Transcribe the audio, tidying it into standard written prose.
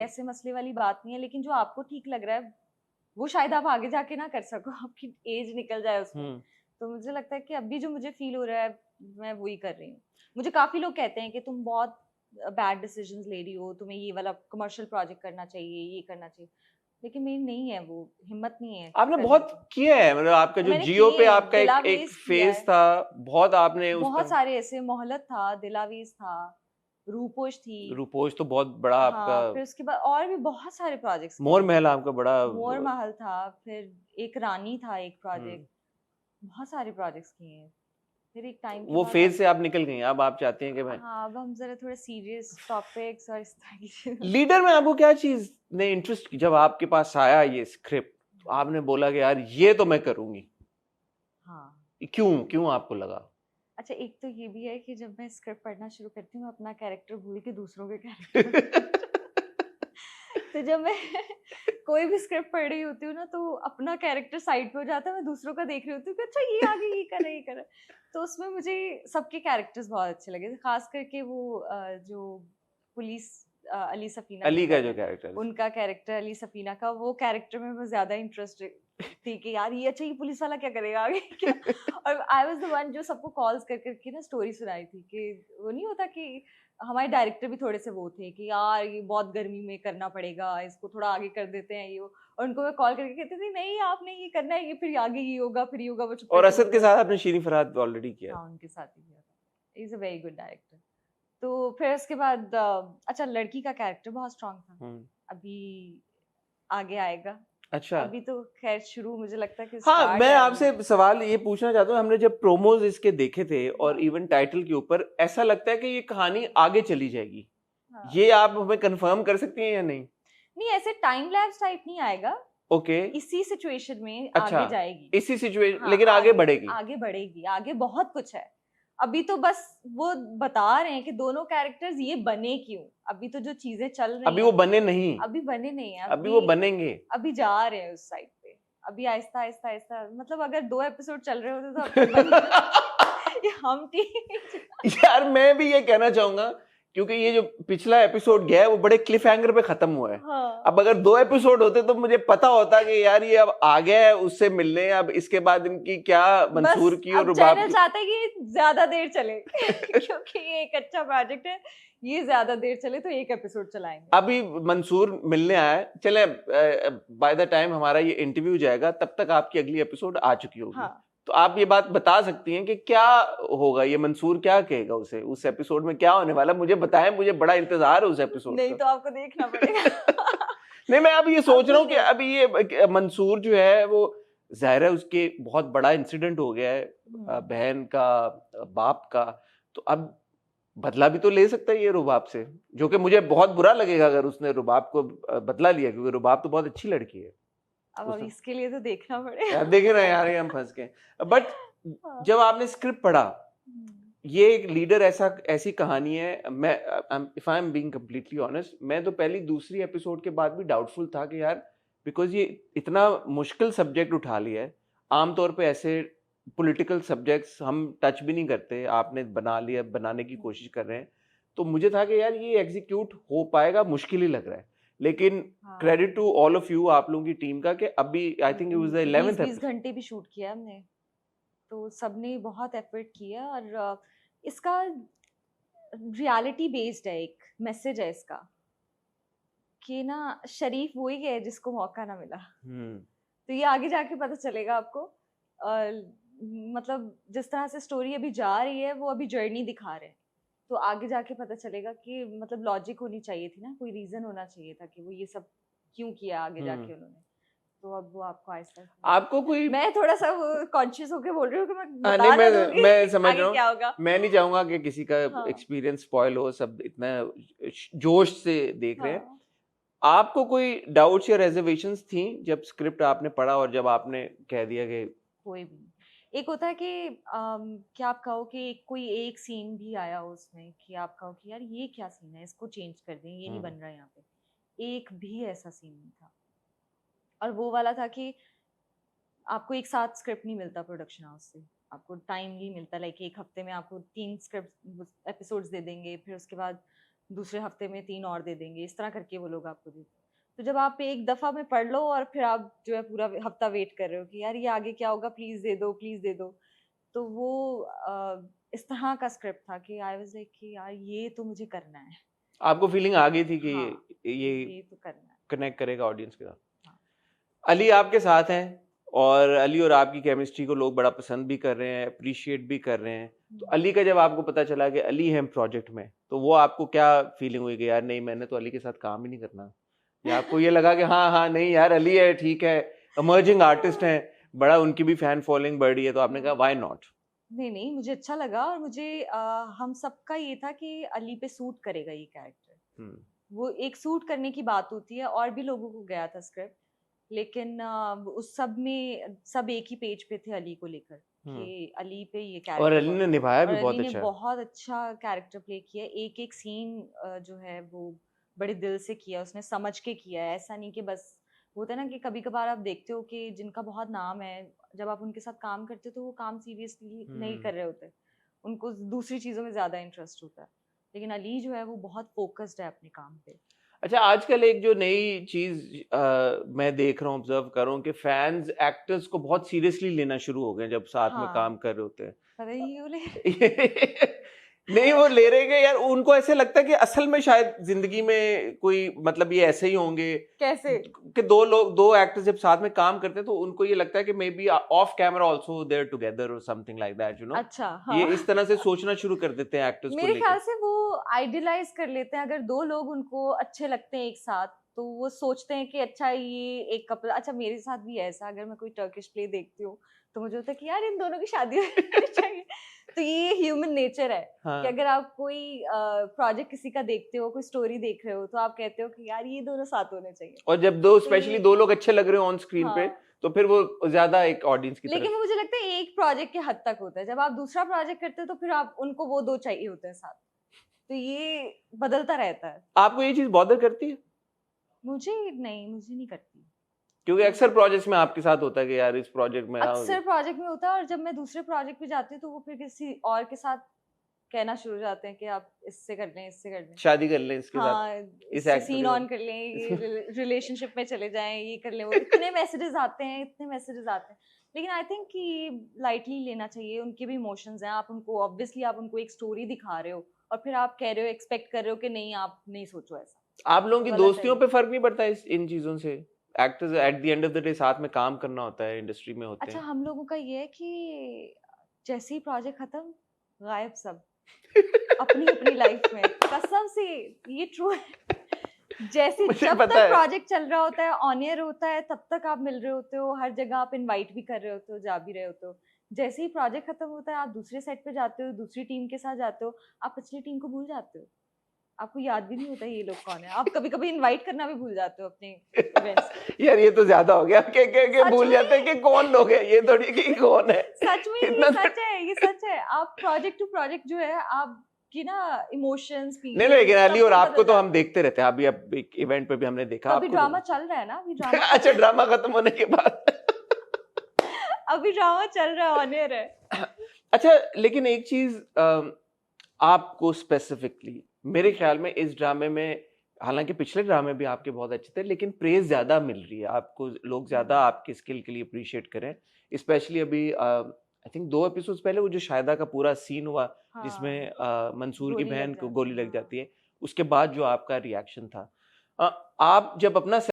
ऐसे मसले वाली बात नहीं है, लेकिन जो आपको ठीक लग रहा है वो शायद आप आगे जाके ना कर सको, आपकी एज निकल जाए उसमें। तो मुझे लगता है कि अभी जो मुझे फील हो रहा है मैं वही कर रही हूँ। मुझे काफी लोग कहते हैं कि तुम बहुत बैड डिसीजंस ले रही हो, तुम्हें ये वाला कमर्शियल प्रोजेक्ट करना चाहिए, ये करना चाहिए, लेकिन मेरी नहीं है, वो हिम्मत नहीं है आपने करने बहुत की। किया है, मतलब आपका और जो मैंने जियो किए पे हैं, आपका दिला एक वेज किया फेज है, था, बहुत आपने उस बहुत पे। सारे ऐसे, मोहलत था, दिलावेज था, रूपोश थी। रूपोश तो बहुत बड़ा आपका। हाँ, फिर उसके बाद और भी बहुत सारे प्रोजेक्ट्स किए मोर हैं महल मैंने। आपका बड़ा। मोर महल था, फिर एक रानी था एक हम्म। प्रोजेक्ट, बहुत सारे प्रोजेक्ट्स किए हैं। फिर एक टाइम के वो बाद फेज अब, से आप निकल गई हैं, अब आप चाहती हैं कि मैं हाँ, अब हम जरा थोड़े सीरियस टॉपिक्स और इस तरह की चीज़ें। लीडर में आपको क्या चीज ने इंटरेस्ट, जब आपके पास आया ये स्क्रिप्ट तो आपने बोला कि यार ये तो मैं करूंगी, हाँ, क्यों क्यों आपको लगा? अच्छा, एक तो ये भी है कि जब मैं स्क्रिप्ट पढ़ना शुरू करती हूँ, मैं अपना कैरेक्टर भूल के दूसरों के कैरेक्टर में बदल जाती हूँ। तो जब मैं कोई भी स्क्रिप्ट पढ़ रही होती हूँ ना, तो अपना कैरेक्टर साइड पे हो जाता है, मैं दूसरों का देख रही होती हूँ कि अच्छा ये आगे ये कर रहा है, ये कर रहा है। तो उसमें मुझे सबके कैरेक्टर्स बहुत अच्छे लगे, खास करके वो जो पुलिस, अली सफीना जो अली का कर जो रहे हैं, कैरेक्टर है। उनका कैरेक्टर, अली सफीना का वो कैरेक्टर में मैं ज्यादा इंटरेस्टेड थी कि यार ये, अच्छा ये पुलिस वाला क्या करेगा आगे क्या। और आई वाज द वन जो सबको कॉल्स कर करके ना स्टोरी सुनाई थी, कि वो नहीं होता कि हमारे डायरेक्टर भी थोड़े से वो थे कि यार ये बहुत गर्मी में करना पड़ेगा, इसको थोड़ा आगे कर देते हैं ये वो। और उनको मैं कॉल करके कहती थी नहीं आपने ये करना है, ये फिर आगे ये होगा, फिर ये होगा, वो चुप और करके असद बोल के रहे साथ होते। आपने शीरी फरहाद ऑलरेडी किया है। हाँ, उनके साथ ही किया था। Is a very good director. तो फिर उसके बाद अच्छा, लड़की का कैरेक्टर बहुत स्ट्रांग था। अभी आगे आएगा। अच्छा। अभी तो खैर शुरू, मुझे लगता है कि हाँ, स्टार्ट मैं है अभी। आपसे सवाल ये पूछना चाहता हूँ, हमने जब प्रोमोज इसके देखे थे और हाँ, इवन टाइटल के ऊपर ऐसा लगता है कि ये कहानी आगे चली जाएगी, हाँ। ये आप हमें कंफर्म कर सकती हैं या नहीं? नहीं, ऐसे टाइम लैप्स टाइप नहीं आएगा, ओके। इसी सिचुएशन में अच्छा, आगे जाएगी। इसी सिचुएशन हाँ, लेकिन आगे आगे बढ़ेगी। आगे बढ़ेगी, आगे बहुत कुछ है। अभी तो बस वो बता रहे हैं कि दोनों कैरेक्टर्स ये बने क्यों। अभी तो जो चीजें चल रही अभी हैं वो बने नहीं, अभी बने नहीं है। अभी वो अभी बनेंगे। अभी जा रहे हैं उस साइड पे। अभी आहिस्ता आहिस्ता आहिस्ता, मतलब अगर 2 एपिसोड चल रहे होते तो अब तक बन ये हम टीनेज। यार मैं भी ये कहना चाहूंगा, क्योंकि ये जो पिछला एपिसोड गया है वो बड़े क्लिफ हैंगर पे खत्म हुआ है। हाँ, अब अगर 2 एपिसोड होते तो मुझे पता होता कि यार ये अब आ गया है उससे मिलने, अब इसके बाद इनकी क्या बस मंसूर की और अब रुबाब चैनल की। चाहता है कि ज्यादा देर चले क्योंकि ये एक अच्छा प्रोजेक्ट है, ये ज्यादा देर चले तो एक एपिसोड चलाएंगे। अभी मंसूर मिलने आया है, चले बाय द टाइम हमारा ये इंटरव्यू जाएगा तब तक आपकी अगली एपिसोड आ चुकी होगी। हाँ, तो आप ये बात बता सकती हैं कि क्या होगा, ये मंसूर क्या कहेगा उसे, उस एपिसोड में क्या होने वाला, मुझे बताएं, मुझे बड़ा इंतजार है उस एपिसोड नहीं का। तो आपको देखना पड़ेगा। नहीं, मैं अब ये सोच रहा अभी हूँ कि नहीं। अभी ये मंसूर जो है वो, जाहिर है उसके बहुत बड़ा इंसिडेंट हो गया है, हम्म। बहन का, बाप का, तो अब बदला भी तो ले सकता है ये रुबाब से, जो कि मुझे बहुत बुरा लगेगा अगर उसने रुबाब को बदला लिया, क्योंकि रुबाब तो बहुत अच्छी लड़की है। अब उसने, इसके लिए तो देखना यार पड़ेगा। देखे ना यार, ये हम फंस गए। बट हाँ। जब आपने स्क्रिप्ट पढ़ा, हम्म। ये एक लीडर ऐसा, ऐसी कहानी है, मैं if I am being completely honest, मैं तो पहली दूसरी एपिसोड के बाद भी डाउटफुल था कि यार, बिकॉज ये इतना मुश्किल सब्जेक्ट उठा लिया है, आमतौर पे ऐसे पॉलिटिकल सब्जेक्ट्स हम टच भी नहीं करते, आपने बना लिया, बनाने की कोशिश कर रहे हैं, तो मुझे था कि यार ये एग्जीक्यूट हो पाएगा, मुश्किल ही लग रहा है। लेकिन हाँ, credit to all of you, आप लोगों की टीम का, कि अभी I think it was the 11th 20-20 episode. घंटे भी शूट किया हमने, तो सबने बहुत एफर्ट किया। और इसका रियलिटी बेस्ड है, एक मैसेज है इसका कि ना, शरीफ वही है जिसको मौका ना मिला। तो ये आगे जाके पता चलेगा आपको। मतलब जिस तरह से स्टोरी अभी जा रही है, वो अभी जर्नी दिखा रहे हैं, तो आगे जाके पता चलेगा कि मतलब लॉजिक होनी चाहिए थी ना, कोई रीजन होना चाहिए था कि वो ये सब क्यों किया आगे जाके उन्होंने। तो अब वो आपको आहिस्ता आपको आहिस्ता, कोई, मैं थोड़ा सा वो कॉन्शियस होके बोल रही हूँ कि मैं नहीं, बता ना दूंगी मैं समझ आगे रहा हूँ, क्या होगा। मैं नहीं चाहूंगा कि किसी का हाँ, एक्सपीरियंस स्पॉइल हो, सब इतना जोश से देख रहे हैं। हाँ। आपको कोई डाउट्स या रेजर्वेशंस थी जब स्क्रिप्ट आपने पढ़ा और जब आपने कह दिया कि कोई भी नहीं। एक होता है कि क्या आप कहो कि कोई एक सीन भी आया हो उसमें कि आप कहो कि यार ये क्या सीन है, इसको चेंज कर दें, ये नहीं बन रहा यहाँ पे, एक भी ऐसा सीन नहीं था। और वो वाला था कि आपको एक साथ स्क्रिप्ट नहीं मिलता प्रोडक्शन हाउस से, आपको टाइम नहीं मिलता, लाइक एक हफ्ते में आपको 3 स्क्रिप्ट एपिसोड्स दे देंगे, फिर उसके बाद दूसरे हफ्ते में 3 और दे देंगे, इस तरह करके वो लोग आपको देते हैं। तो जब आप एक दफा में पढ़ लो और फिर आप जो है पूरा हफ्ता वेट कर रहे हो कि यार ये आगे क्या होगा, प्लीज दे दो, प्लीज दे दो। तो वो इस तरह का स्क्रिप्ट था कि आई वाज लाइक कि यार ये तो मुझे करना है। आपको फीलिंग आ गई थी कि हाँ, ये ये तो करना है। कनेक्ट करेगा ऑडियंस के साथ। हाँ। अली आपके साथ हैं और अली और आपकी केमिस्ट्री को लोग बड़ा पसंद भी कर रहे हैं, अप्रिशिएट भी कर रहे हैं। तो अली का जब आपको पता चला कि अली है प्रोजेक्ट में, तो वो आपको क्या फीलिंग हुई कि यार नहीं, मैंने तो अली के साथ काम ही नहीं करना, या आपको ये लगा कि हाँ हाँ नहीं यार अली है, ठीक है, इमर्जिंग आर्टिस्ट हैं, बड़ा उनकी भी फैन फॉलोइंग बढ़ रही है, तो आपने कहा व्हाई नॉट? नहीं, मुझे अच्छा लगा और मुझे हम सबका ये था कि अली पे सूट करेगा ये कैरेक्टर। वो एक सूट करने की बात होती है, और भी लोगों को गया था स्क्रिप्ट, लेकिन उस सब में सब एक ही पेज पे थे अली को लेकर कि अली पे ये कैरेक्टर, और अली ने निभाया भी और बहुत अली ने अच्छा। बहुत अच्छा कैरेक्टर प्ले किया। एक एक सीन जो है वो बड़े दिल से किया, उसने समझ के किया है। ऐसा नहीं कि बस होता है ना कि कभी कभार आप देखते हो कि जिनका बहुत नाम है, जब आप उनके साथ काम करते हो तो वो काम सीरियसली नहीं कर रहे होते, उनको दूसरी चीजों में ज्यादा इंटरेस्ट होता है। लेकिन अली जो है वो बहुत फोकस्ड है अपने काम पे। अच्छा, आजकल एक जो नई चीज मैं देख रहा हूँ, ऑब्जर्व कर रहा हूँ कि फैंस एक्टर्स को बहुत सीरियसली लेना शुरू हो गए जब साथ में काम कर रहे होते हैं। पता ही क्यों ले नहीं, वो ले रहे हैं यार, उनको ऐसे लगता है कि असल में शायद जिंदगी में कोई मतलब ये ऐसे ही होंगे। कैसे कि दो एक्टर्स जब साथ में काम करते हैं तो उनको ये लगता है कि maybe off camera also there together और something like that, you know. अच्छा, हाँ। ये इस तरह से सोचना शुरू कर देते हैं एक्टर्स को मेरे लेकर। ख्याल से वो आइडियलाइज कर लेते हैं। अगर दो लोग उनको अच्छे लगते हैं एक साथ, तो वो सोचते हैं कि अच्छा ये एक कपल। अच्छा, मेरे साथ भी है ऐसा, अगर मैं कोई टर्किश प्ले देखती हूँ तो मुझे होता है कि यार इन दोनों की शादी होनी चाहिए। तो ये ह्यूमन नेचर है कि अगर आप कोई प्रोजेक्ट किसी का देखते हो, कोई स्टोरी देख रहे हो, तो आप कहते हो कि यार ये दोनों साथ होने चाहिए। और जब स्पेशली दो लोग अच्छे लग रहे हो ऑन स्क्रीन पे, तो फिर वो ज्यादा एक ऑडियंस की तरफ। लेकिन मुझे लगता है एक प्रोजेक्ट के हद तक होता है, जब आप दूसरा प्रोजेक्ट करते हो तो फिर आप उनको वो दो चाहिए होते हैं साथ। तो ये बदलता रहता है। आपको ये चीज बॉदर करती है? मुझे नहीं करती, क्योंकि अक्सर प्रोजेक्ट्स में आपके साथ होता है कि यार इस प्रोजेक्ट में अक्सर प्रोजेक्ट में होता है। और जब मैं दूसरे प्रोजेक्ट पे जाती हूँ तो वो फिर किसी और के साथ कहना शुरू हो जाते हैं कि आप इससे कर लें, इससे कर लें, शादी कर लें इसके हाँ, साथ, इस इससे एक्टर सीन के ऑन साथ। कर लें, ये रिलेशनशिप में चले जाएं, ये कर लें, वो इतने मैसेजेस आते हैं, इतने मैसेजेस आते हैं। लेकिन आई थिंक कि लाइटली लेना चाहिए, उनके भी इमोशंस हैं। आप उनको ऑब्वियसली आप उनको एक स्टोरी दिखा रहे हो और फिर आप कह रहे हो, एक्सपेक्ट कर रहे हो कि नहीं आप नहीं सोचो ऐसा। आप लोगों की गलत है दोस्तियों ये। पे फर्क नहीं पड़ता इन चीजों से? Actors at the end of the day साथ में काम करना होता है, इंडस्ट्री में होते अच्छा, हैं। हम लोगों का ये है कि जैसे ही प्रोजेक्ट खत्म, गायब सब अपनी अपनी लाइफ में। कसम से ये ट्रू है। जैसे मुझे जब पता तक है। प्रोजेक्ट चल रहा होता है, ऑन एयर होता है, तब तक आप मिल रहे होते हो, हर जगह आप इनवाइट भी कर रहे होते हो, जा भी रहे होते हो। जैसे ही प्रोजेक्ट खत्म होता है, आप दूसरे सेट पे जाते हो, दूसरी टीम के साथ जाते हो, आप पिछली टीम को भूल जाते हो। आपको याद भी नहीं होता ये लोग कौन है। आप कभी कभी इनवाइट करना भी भूल जाते हो अपने इवेंट्स। यार ये तो ज्यादा हो गया, के भूल जाते हैं कि कौन लोग हैं, ये थोड़ी कि कौन है। सच में ये सच है, ये सच है। आप प्रोजेक्ट टू प्रोजेक्ट जो है आपकी ना इमोशंस, नहीं लेकिन अली और आपको तो हम देखते रहते हैं। अभी अब एक इवेंट पे भी हमने देखा अभी आपको। ड्रामा चल रहा है ना, अभी ड्रामा अच्छा, ड्रामा खत्म होने के बाद अभी ड्रामा चल रहा है, ऑन एयर है। अच्छा, लेकिन एक चीज आपको स्पेसिफिकली मेरे ख्याल में इस ड्रामे में, हालांकि पिछले ड्रामे भी आपके बहुत अच्छे थे, लेकिन प्रेज ज्यादा मिल रही है आपको, लोग ज्यादा आपके स्किल के लिए अप्रिशिएट करें। स्पेशली अभी आई थिंक 2 एपिसोड्स पहले वो जो शायदा का पूरा सीन हुआ, जिसमें मंसूर की बहन को गोली लग जाती है, उसके बाद जो आपका रिएक्शन था, आप जब अपना